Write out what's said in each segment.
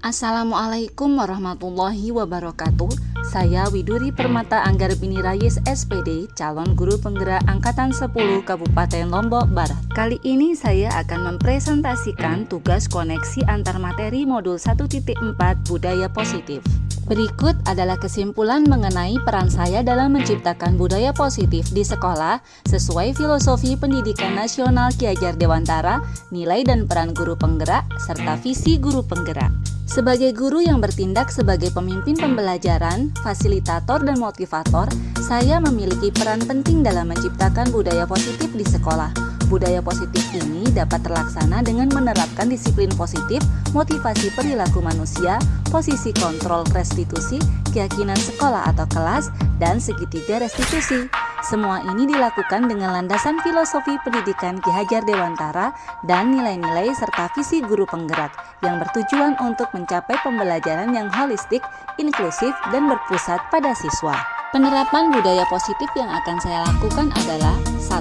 Assalamualaikum warahmatullahi wabarakatuh. Saya Widuri Permata Anggarbini Rais SPD, calon guru penggerak Angkatan 10 Kabupaten Lombok Barat. Kali ini saya akan mempresentasikan tugas koneksi antar materi modul 1.4 Budaya Positif. Berikut adalah kesimpulan mengenai peran saya dalam menciptakan budaya positif di sekolah sesuai filosofi pendidikan nasional Ki Hajar Dewantara, nilai dan peran guru penggerak, serta visi guru penggerak. Sebagai guru yang bertindak sebagai pemimpin pembelajaran, fasilitator dan motivator, saya memiliki peran penting dalam menciptakan budaya positif di sekolah. Budaya positif ini dapat terlaksana dengan menerapkan disiplin positif, motivasi perilaku manusia, posisi kontrol restitusi, keyakinan sekolah atau kelas, dan segitiga restitusi. Semua ini dilakukan dengan landasan filosofi pendidikan Ki Hajar Dewantara dan nilai-nilai serta visi guru penggerak yang bertujuan untuk mencapai pembelajaran yang holistik, inklusif, dan berpusat pada siswa. Penerapan budaya positif yang akan saya lakukan adalah 1.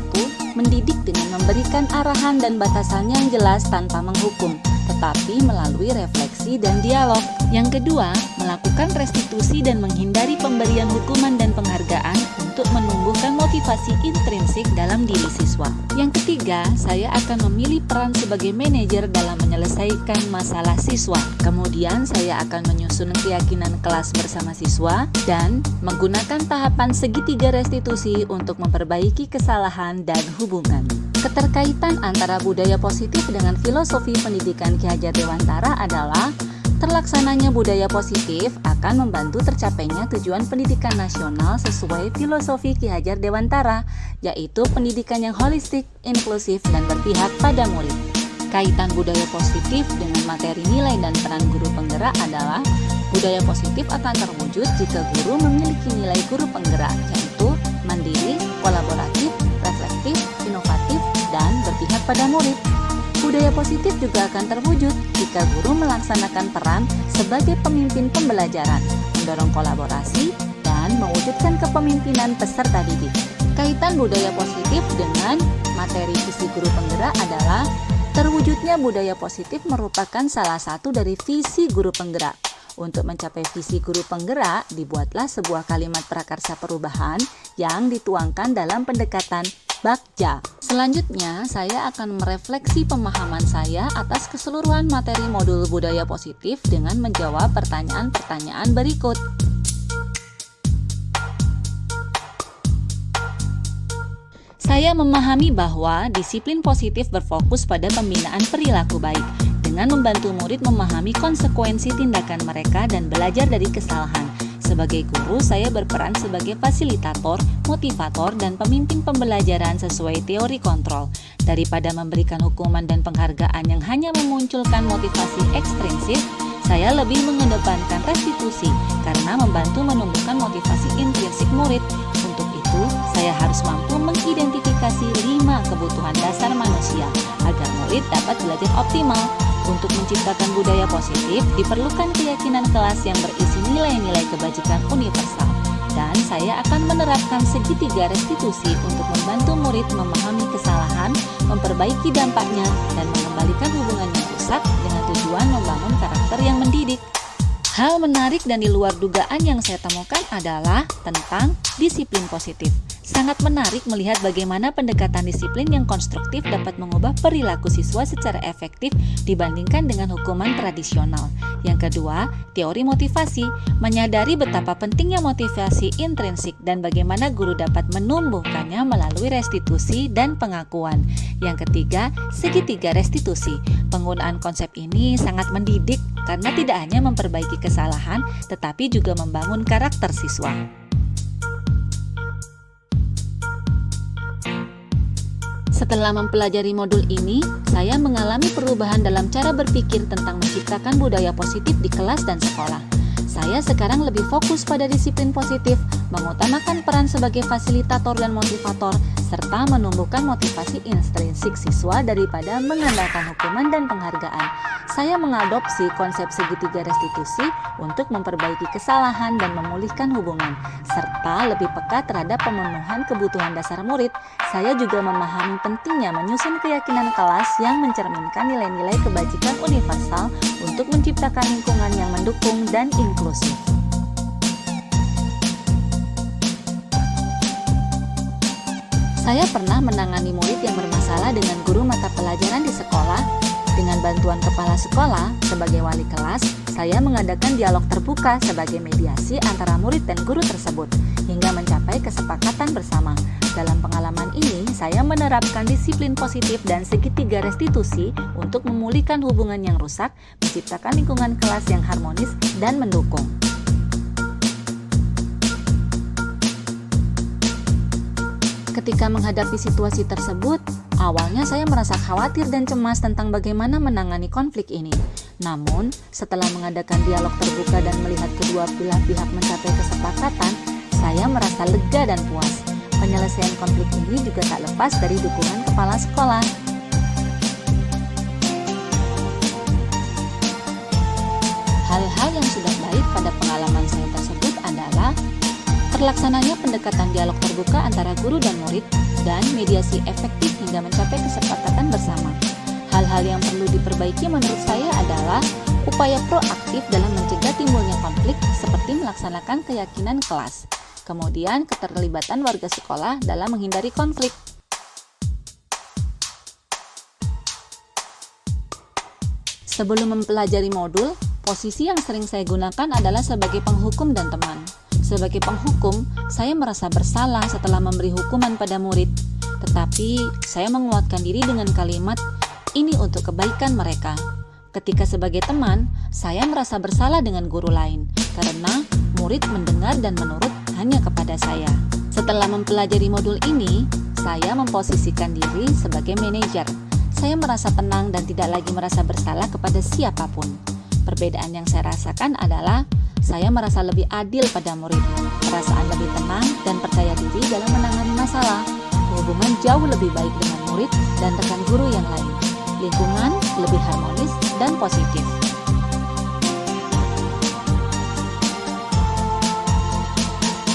Mendidik dengan memberikan arahan dan batasan yang jelas tanpa menghukum, tetapi melalui refleksi dan dialog. Yang kedua, melakukan restitusi dan menghindari pemberian hukuman dan penghargaan untuk menumbuhkan motivasi intrinsik dalam diri siswa. Yang ketiga, saya akan memilih peran sebagai manajer dalam menyelesaikan masalah siswa. Kemudian saya akan menyusun keyakinan kelas bersama siswa dan menggunakan tahapan segitiga restitusi untuk memperbaiki kesalahan dan hubungan. Keterkaitan antara budaya positif dengan filosofi pendidikan Ki Hajar Dewantara adalah terlaksananya budaya positif akan membantu tercapainya tujuan pendidikan nasional sesuai filosofi Ki Hajar Dewantara, yaitu pendidikan yang holistik, inklusif, dan berpihak pada murid. Kaitan budaya positif dengan materi nilai dan peran guru penggerak adalah budaya positif akan terwujud jika guru memiliki nilai guru penggerak, yaitu mandiri, kolaboratif, reflektif, inovatif, dan berpihak pada murid. Budaya positif juga akan terwujud jika guru melaksanakan peran sebagai pemimpin pembelajaran, mendorong kolaborasi, dan mewujudkan kepemimpinan peserta didik. Kaitan budaya positif dengan materi visi guru penggerak adalah terwujudnya budaya positif merupakan salah satu dari visi guru penggerak. Untuk mencapai visi guru penggerak, dibuatlah sebuah kalimat prakarsa perubahan yang dituangkan dalam pendekatan Bagja. Selanjutnya, saya akan merefleksi pemahaman saya atas keseluruhan materi modul budaya positif dengan menjawab pertanyaan-pertanyaan berikut. Saya memahami bahwa disiplin positif berfokus pada pembinaan perilaku baik dengan membantu murid memahami konsekuensi tindakan mereka dan belajar dari kesalahan. Sebagai guru, saya berperan sebagai fasilitator, motivator, dan pemimpin pembelajaran sesuai teori kontrol. Daripada memberikan hukuman dan penghargaan yang hanya memunculkan motivasi ekstrinsik, saya lebih mengedepankan restitusi karena membantu menumbuhkan motivasi intrinsik murid. Untuk itu, saya harus mampu mengidentifikasi 5 kebutuhan dasar manusia agar murid dapat belajar optimal. Untuk menciptakan budaya positif, diperlukan keyakinan kelas yang berisi nilai-nilai kebajikan universal. Dan saya akan menerapkan segitiga restitusi untuk membantu murid memahami kesalahan, memperbaiki dampaknya, dan mengembalikan hubungan yang rusak dengan tujuan membangun karakter yang mendidik. Hal menarik dan di luar dugaan yang saya temukan adalah tentang disiplin positif. Sangat menarik melihat bagaimana pendekatan disiplin yang konstruktif dapat mengubah perilaku siswa secara efektif dibandingkan dengan hukuman tradisional. Yang kedua, teori motivasi, menyadari betapa pentingnya motivasi intrinsik dan bagaimana guru dapat menumbuhkannya melalui restitusi dan pengakuan. Yang ketiga, segitiga restitusi. Penggunaan konsep ini sangat mendidik karena tidak hanya memperbaiki kesalahan, tetapi juga membangun karakter siswa. Setelah mempelajari modul ini, saya mengalami perubahan dalam cara berpikir tentang menciptakan budaya positif di kelas dan sekolah. Saya sekarang lebih fokus pada disiplin positif, mengutamakan peran sebagai fasilitator dan motivator, serta menumbuhkan motivasi intrinsik siswa daripada mengandalkan hukuman dan penghargaan. Saya mengadopsi konsep segitiga restitusi untuk memperbaiki kesalahan dan memulihkan hubungan, serta lebih peka terhadap pemenuhan kebutuhan dasar murid. Saya juga memahami pentingnya menyusun keyakinan kelas yang mencerminkan nilai-nilai kebajikan universal untuk menciptakan lingkungan yang mendukung dan inklusif. Saya pernah menangani murid yang bermasalah dengan guru mata pelajaran di sekolah. Dengan bantuan kepala sekolah sebagai wali kelas, saya mengadakan dialog terbuka sebagai mediasi antara murid dan guru tersebut hingga mencapai kesepakatan bersama. Dalam pengalaman ini, saya menerapkan disiplin positif dan segitiga restitusi untuk memulihkan hubungan yang rusak, menciptakan lingkungan kelas yang harmonis dan mendukung. Ketika menghadapi situasi tersebut, awalnya saya merasa khawatir dan cemas tentang bagaimana menangani konflik ini. Namun, setelah mengadakan dialog terbuka dan melihat kedua belah pihak mencapai kesepakatan, saya merasa lega dan puas. Penyelesaian konflik ini juga tak lepas dari dukungan kepala sekolah. Hal-hal yang sudah baik pada pengalaman saya tersebut adalah terlaksananya pendekatan dialog terbuka antara guru dan murid, dan mediasi efektif hingga mencapai kesepakatan bersama. Hal-hal yang perlu diperbaiki menurut saya adalah upaya proaktif dalam mencegah timbulnya konflik seperti melaksanakan keyakinan kelas. Kemudian keterlibatan warga sekolah dalam menghindari konflik. Sebelum mempelajari modul, posisi yang sering saya gunakan adalah sebagai penghukum dan teman. Sebagai penghukum, saya merasa bersalah setelah memberi hukuman pada murid. Tetapi, saya menguatkan diri dengan kalimat, "Ini untuk kebaikan mereka." Ketika sebagai teman, saya merasa bersalah dengan guru lain, karena murid mendengar dan menurut hanya kepada saya. Setelah mempelajari modul ini, saya memposisikan diri sebagai manajer. Saya merasa tenang dan tidak lagi merasa bersalah kepada siapapun. Perbedaan yang saya rasakan adalah saya merasa lebih adil pada murid, perasaan lebih tenang dan percaya diri dalam menangani masalah. Hubungan jauh lebih baik dengan murid dan rekan guru yang lain. Lingkungan lebih harmonis dan positif.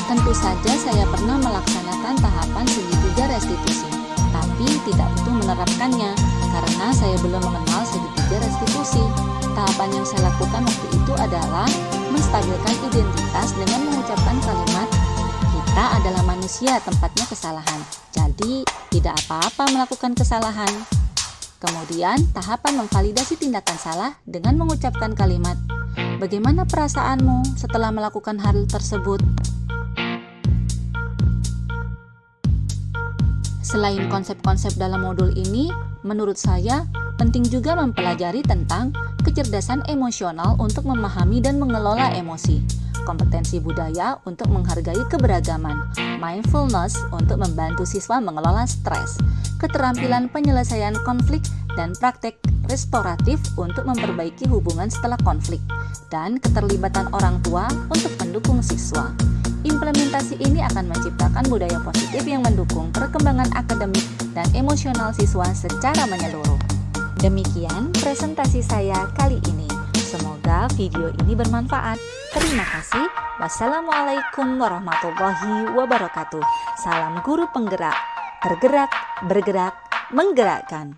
Tentu saja saya pernah melaksanakan tahapan segitiga restitusi, tapi tidak utuh menerapkannya karena saya belum mengenal segitiga restitusi. Tahapan yang saya lakukan waktu itu adalah menstabilkan identitas dengan mengucapkan kalimat, "Kita adalah manusia, tempatnya kesalahan. Jadi, tidak apa-apa melakukan kesalahan." Kemudian, tahapan memvalidasi tindakan salah dengan mengucapkan kalimat, "Bagaimana perasaanmu setelah melakukan hal tersebut?" Selain konsep-konsep dalam modul ini, menurut saya penting juga mempelajari tentang kecerdasan emosional untuk memahami dan mengelola emosi, kompetensi budaya untuk menghargai keberagaman, mindfulness untuk membantu siswa mengelola stres, keterampilan penyelesaian konflik, dan praktek restoratif untuk memperbaiki hubungan setelah konflik, dan keterlibatan orang tua untuk mendukung siswa. Implementasi ini akan menciptakan budaya positif yang mendukung perkembangan akademik dan emosional siswa secara menyeluruh. Demikian presentasi saya kali ini. Semoga video ini bermanfaat. Terima kasih. Wassalamualaikum warahmatullahi wabarakatuh. Salam guru penggerak. Tergerak, bergerak, menggerakkan.